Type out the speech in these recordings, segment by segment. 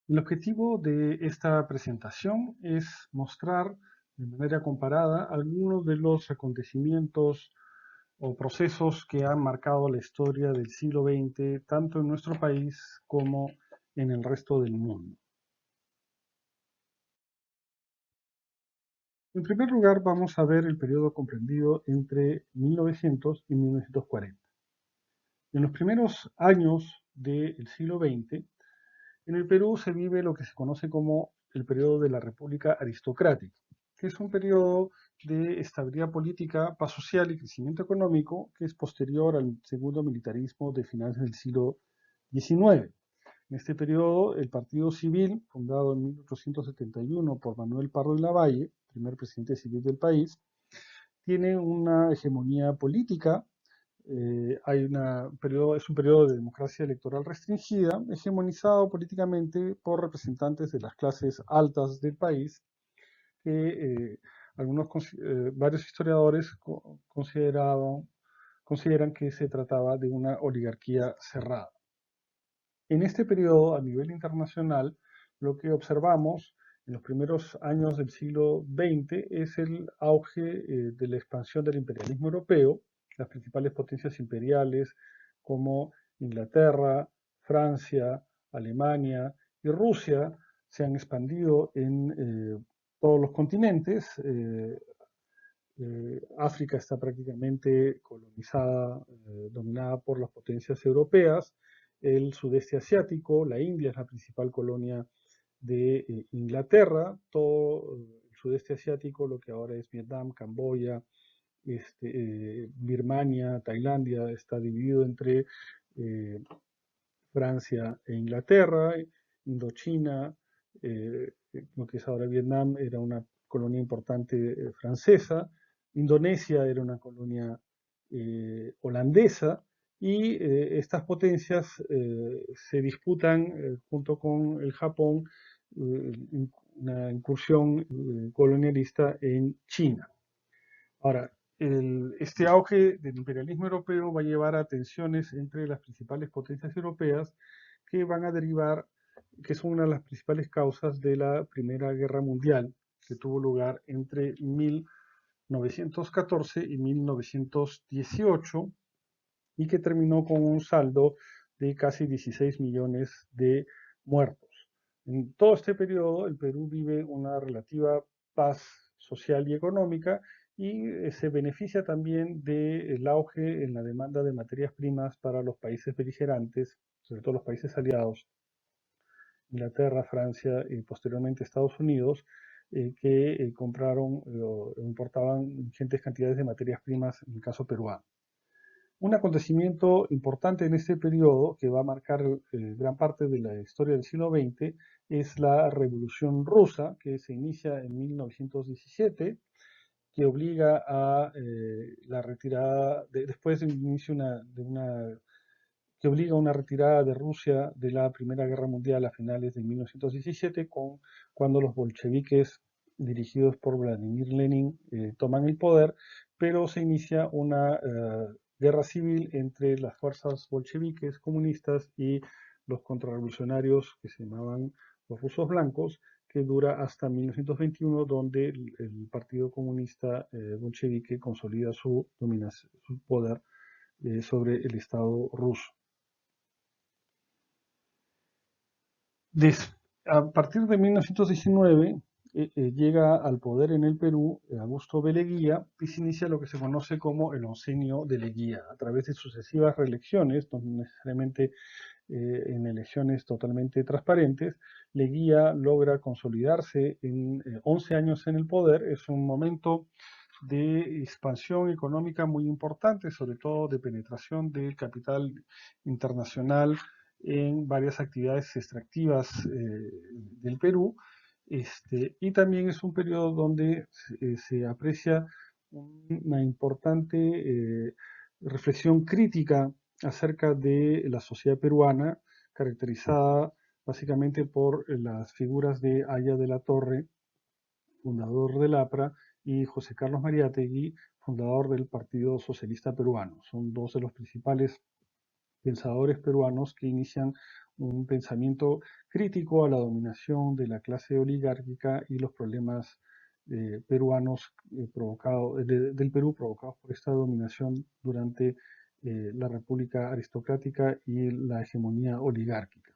El objetivo de esta presentación es mostrar de manera comparada algunos de los acontecimientos o procesos que han marcado la historia del siglo XX, tanto en nuestro país como en el resto del mundo. En primer lugar, vamos a ver el periodo comprendido entre 1900 y 1940. En los primeros años del siglo XX, en el Perú se vive lo que se conoce como el periodo de la República Aristocrática, que es un periodo de estabilidad política, paz social y crecimiento económico que es posterior al segundo militarismo de finales del siglo XIX. En este periodo, el Partido Civil, fundado en 1871 por Manuel Pardo de Lavalle, primer presidente civil del país, tiene una hegemonía política. Es un periodo de democracia electoral restringida, hegemonizado políticamente por representantes de las clases altas del país, que varios historiadores consideran que se trataba de una oligarquía cerrada. En este periodo, a nivel internacional, lo que observamos en los primeros años del siglo XX es el auge de la expansión del imperialismo europeo. Las principales potencias imperiales como Inglaterra, Francia, Alemania y Rusia se han expandido en todos los continentes. África está prácticamente colonizada, dominada por las potencias europeas. El sudeste asiático, la India es la principal colonia de Inglaterra. Todo el sudeste asiático, lo que ahora es Vietnam, Camboya, Birmania, Tailandia, está dividido entre eh, Francia e Inglaterra. Indochina, lo que es ahora Vietnam, era una colonia importante francesa. Indonesia era una colonia holandesa, y estas potencias se disputan junto con el Japón una incursión colonialista en China. Ahora, este auge del imperialismo europeo va a llevar a tensiones entre las principales potencias europeas que van a derivar, que son una de las principales causas de la Primera Guerra Mundial, que tuvo lugar entre 1914 y 1918 y que terminó con un saldo de casi 16 millones de muertos. En todo este periodo, el Perú vive una relativa paz social y económica, y se beneficia también del auge en la demanda de materias primas para los países beligerantes, sobre todo los países aliados, Inglaterra, Francia y posteriormente Estados Unidos, que compraron o importaban ingentes cantidades de materias primas, en el caso peruano. Un acontecimiento importante en este periodo, que va a marcar gran parte de la historia del siglo XX, es la Revolución Rusa, que se inicia en 1917, que obliga a la retirada, después del inicio que obliga a una retirada de Rusia de la Primera Guerra Mundial a finales de 1917, cuando los bolcheviques, dirigidos por Vladimir Lenin, toman el poder, pero se inicia una guerra civil entre las fuerzas bolcheviques comunistas y los contrarrevolucionarios que se llamaban los rusos blancos, que dura hasta 1921, donde el Partido Comunista bolchevique consolida su dominación, su poder sobre el Estado ruso. A partir de 1919 llega al poder en el Perú Augusto B. Leguía, y se inicia lo que se conoce como el oncenio de Leguía, a través de sucesivas reelecciones, no necesariamente en elecciones totalmente transparentes. Leguía logra consolidarse en 11 años en el poder. Es un momento de expansión económica muy importante, sobre todo de penetración del capital internacional en varias actividades extractivas del Perú. Y también es un periodo donde se aprecia una importante reflexión crítica acerca de la sociedad peruana, caracterizada básicamente por las figuras de Aya de la Torre, fundador del APRA, y José Carlos Mariátegui, fundador del Partido Socialista Peruano. Son dos de los principales pensadores peruanos que inician un pensamiento crítico a la dominación de la clase oligárquica y los problemas peruanos del Perú provocados por esta dominación durante la República Aristocrática y la hegemonía oligárquica.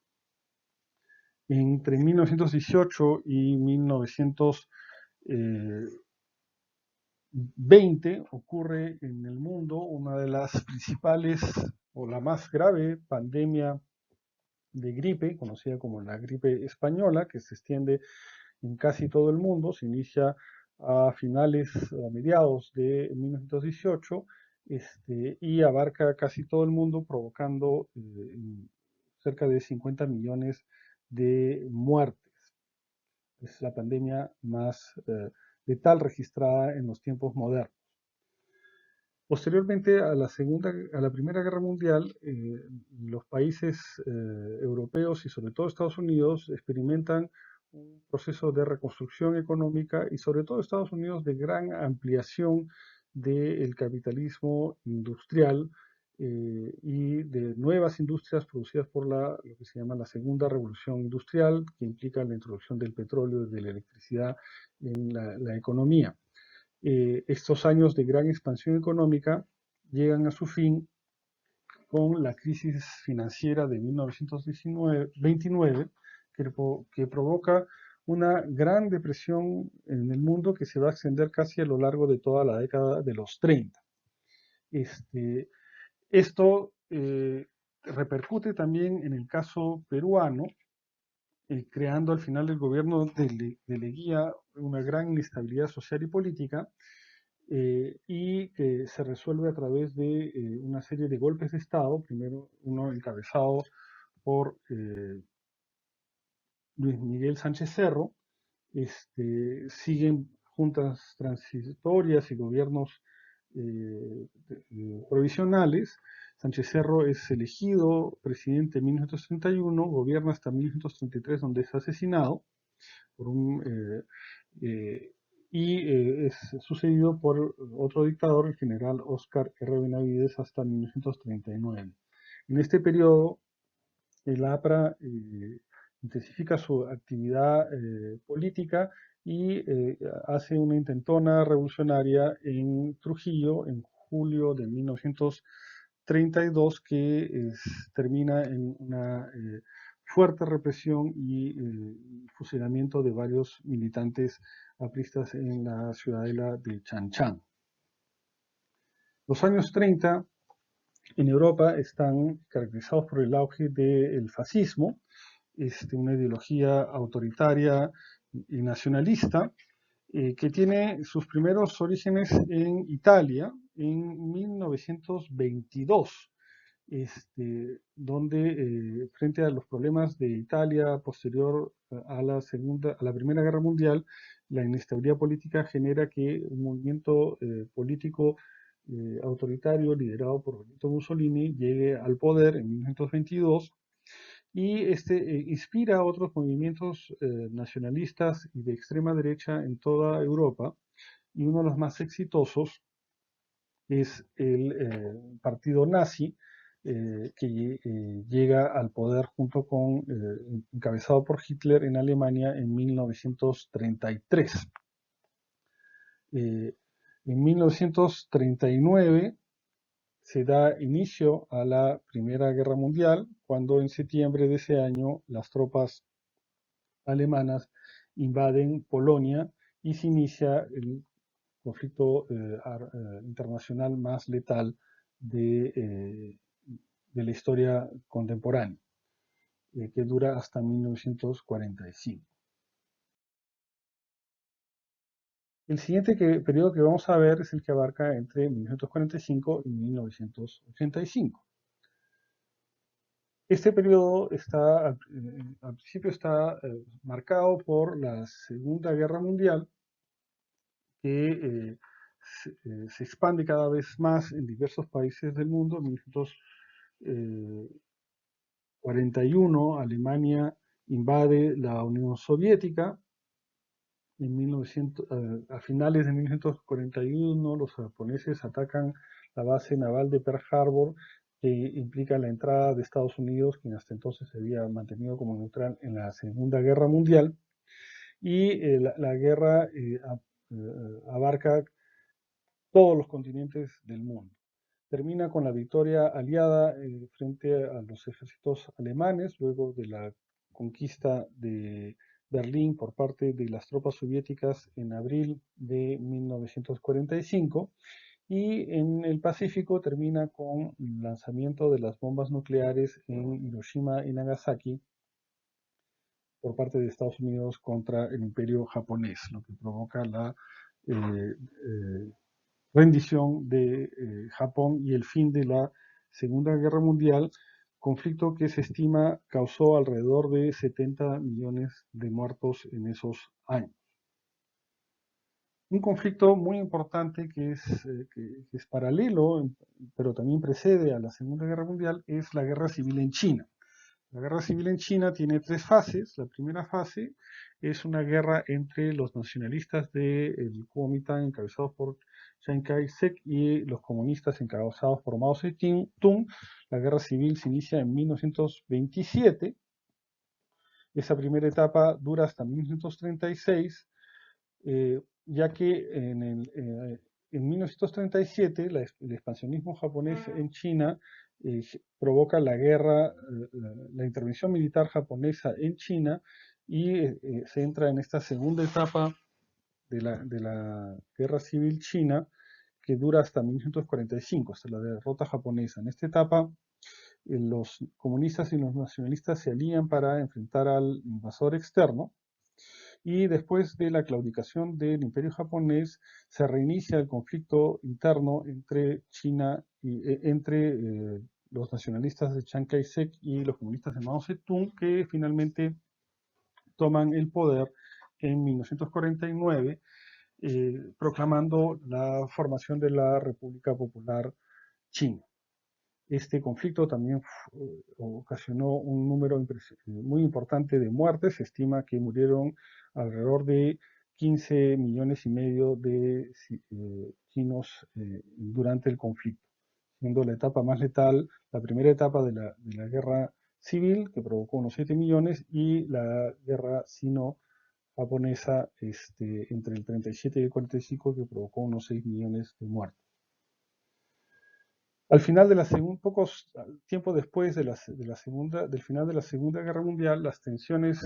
Entre 1918 y 1920 ocurre en el mundo una de las principales o la más grave pandemia de gripe, conocida como la gripe española, que se extiende en casi todo el mundo. Se inicia a mediados de 1918, y abarca casi todo el mundo, provocando cerca de 50 millones de muertes. Es la pandemia más letal registrada en los tiempos modernos. Posteriormente a la Primera Guerra Mundial, los países europeos y sobre todo Estados Unidos experimentan un proceso de reconstrucción económica y sobre todo Estados Unidos de gran ampliación del capitalismo industrial y de nuevas industrias producidas por lo que se llama la Segunda Revolución Industrial, que implica la introducción del petróleo y de la electricidad en la economía. Estos años de gran expansión económica llegan a su fin con la crisis financiera de 1929, que provoca una gran depresión en el mundo que se va a extender casi a lo largo de toda la década de los 30. Esto repercute también en el caso peruano, creando al final del gobierno de Leguía una gran inestabilidad social y política, y que se resuelve a través de una serie de golpes de Estado, primero uno encabezado por Luis Miguel Sánchez Cerro. Siguen juntas transitorias y gobiernos provisionales. Sánchez Cerro es elegido presidente en 1931, gobierna hasta 1933, donde es asesinado por es sucedido por otro dictador, el general Óscar R. Benavides, hasta 1939. En este periodo, el APRA intensifica su actividad política y hace una intentona revolucionaria en Trujillo en julio de 1932 que termina en una fuerte represión y fusilamiento de varios militantes apristas en la ciudadela de Chanchán. Los años 30 en Europa están caracterizados por el auge del fascismo, una ideología autoritaria y nacionalista, que tiene sus primeros orígenes en Italia en 1922, donde frente a los problemas de Italia posterior a la Primera Guerra Mundial, la inestabilidad política genera que un movimiento político autoritario liderado por Benito Mussolini llegue al poder en 1922 y inspira a otros movimientos nacionalistas y de extrema derecha en toda Europa, y uno de los más exitosos es el partido nazi, que llega al poder junto con, encabezado por Hitler en Alemania en 1933. En 1939 se da inicio a la Primera Guerra Mundial, cuando en septiembre de ese año las tropas alemanas invaden Polonia y se inicia el conflicto internacional más letal de la historia contemporánea, que dura hasta 1945. El siguiente periodo que vamos a ver es el que abarca entre 1945 y 1985. Este periodo al principio está marcado por la Segunda Guerra Mundial, que se expande cada vez más en diversos países del mundo. En 1941 Alemania invade la Unión Soviética. A finales de 1941 los japoneses atacan la base naval de Pearl Harbor, que implica la entrada de Estados Unidos, quien hasta entonces se había mantenido como neutral en la Segunda Guerra Mundial, y la guerra abarca todos los continentes del mundo. Termina con la victoria aliada frente a los ejércitos alemanes, luego de la conquista de Berlín por parte de las tropas soviéticas en abril de 1945, y en el Pacífico termina con el lanzamiento de las bombas nucleares en Hiroshima y Nagasaki por parte de Estados Unidos contra el imperio japonés, lo que provoca la eh, rendición de Japón y el fin de la Segunda Guerra Mundial, conflicto que se estima causó alrededor de 70 millones de muertos en esos años. Un conflicto muy importante que es paralelo, pero también precede a la Segunda Guerra Mundial, es la Guerra Civil en China. La guerra civil en China tiene tres fases. La primera fase es una guerra entre los nacionalistas del Kuomintang encabezados por Chiang Kai-shek y los comunistas encabezados por Mao Zedong. La guerra civil se inicia en 1927. Esa primera etapa dura hasta 1936, ya que en 1937 el expansionismo japonés en China provoca la guerra, la intervención militar japonesa en China, y se entra en esta segunda etapa de la guerra civil china, que dura hasta 1945, hasta la derrota japonesa. En esta etapa, los comunistas y los nacionalistas se alían para enfrentar al invasor externo, y después de la claudicación del imperio japonés se reinicia el conflicto interno entre China y los nacionalistas de Chiang Kai-shek y los comunistas de Mao Zedong, que finalmente toman el poder en 1949, proclamando la formación de la República Popular China. Este conflicto también ocasionó un número muy importante de muertes. Se estima que murieron alrededor de 15 millones y medio de chinos durante el conflicto, siendo la etapa más letal la primera etapa de la guerra civil, que provocó unos 7 millones, y la guerra sino-japonesa entre el 37 y el 45, que provocó unos 6 millones de muertos. Al final de la segunda, pocos tiempo después del final de la Segunda Guerra Mundial, las tensiones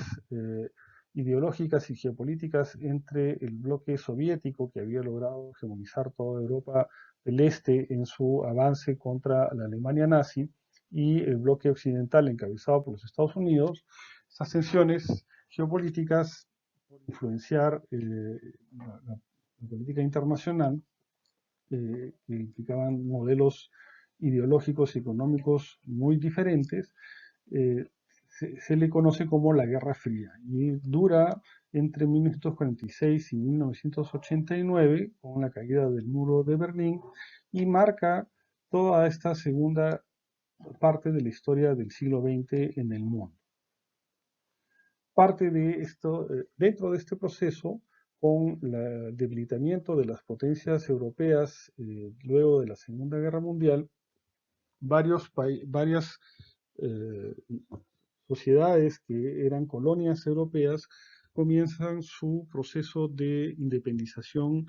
ideológicas y geopolíticas entre el bloque soviético, que había logrado hegemonizar toda Europa del Este en su avance contra la Alemania nazi, y el bloque occidental encabezado por los Estados Unidos, estas tensiones geopolíticas, por influenciar la política internacional, que implicaban modelos ideológicos y económicos muy diferentes, se le conoce como la Guerra Fría, y dura entre 1946 y 1989, con la caída del muro de Berlín, y marca toda esta segunda parte de la historia del siglo XX en el mundo. Parte de esto, dentro de este proceso, con el debilitamiento de las potencias europeas luego de la Segunda Guerra Mundial, varias eh, sociedades que eran colonias europeas comienzan su proceso de independización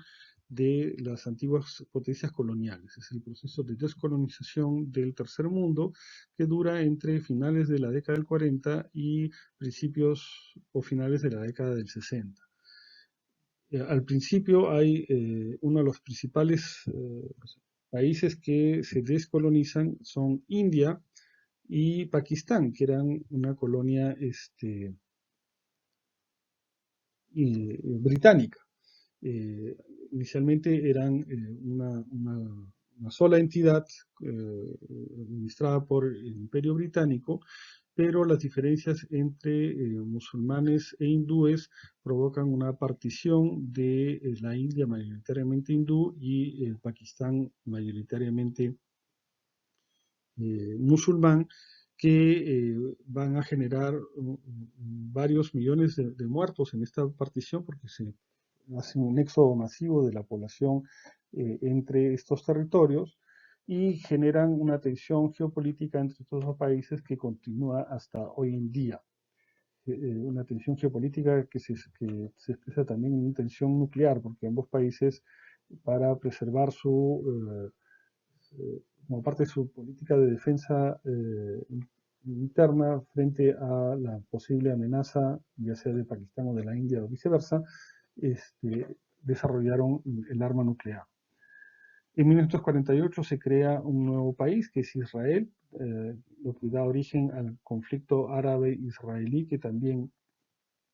de las antiguas potencias coloniales. Es el proceso de descolonización del tercer mundo, que dura entre finales de la década del 40 y principios o finales de la década del 60. Al principio hay uno de los principales países que se descolonizan son India y Pakistán, que eran una colonia británica. Inicialmente eran una sola entidad administrada por el Imperio Británico, pero las diferencias entre musulmanes e hindúes provocan una partición de la India mayoritariamente hindú y el Pakistán mayoritariamente musulmán, que van a generar varios millones de muertos en esta partición, porque se hace un éxodo masivo de la población entre estos territorios, y generan una tensión geopolítica entre estos dos países que continúa hasta hoy en día. Una tensión geopolítica que se expresa también en una tensión nuclear, porque ambos países, para preservar como parte de su política de defensa interna frente a la posible amenaza, ya sea de Pakistán o de la India o viceversa, desarrollaron el arma nuclear. En 1948 se crea un nuevo país, que es Israel, lo que da origen al conflicto árabe-israelí, que también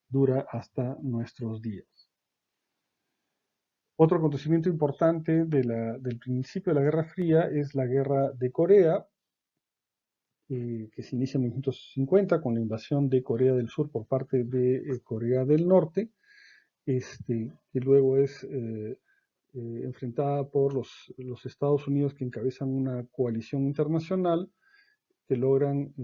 dura hasta nuestros días. Otro acontecimiento importante del principio de la Guerra Fría es la Guerra de Corea, que se inicia en 1950 con la invasión de Corea del Sur por parte de Corea del Norte, que luego es enfrentada por los Estados Unidos, que encabezan una coalición internacional que logran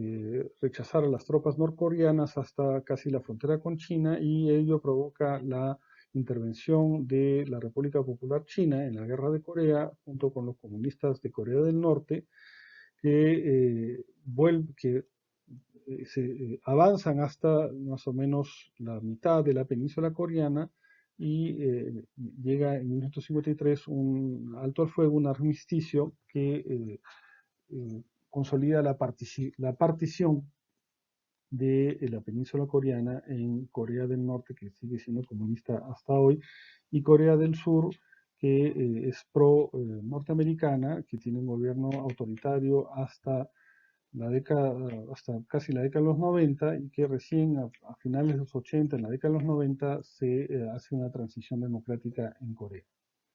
rechazar a las tropas norcoreanas hasta casi la frontera con China, y ello provoca la intervención de la República Popular China en la Guerra de Corea junto con los comunistas de Corea del Norte, que avanzan hasta más o menos la mitad de la península coreana, y llega en 1953 un alto al fuego, un armisticio que consolida la partición de la península coreana en Corea del Norte, que sigue siendo comunista hasta hoy, y Corea del Sur, que es pro norteamericana, que tiene un gobierno autoritario hasta casi la década de los 90, y que recién a finales de los 80, en la década de los 90, se hace una transición democrática en Corea.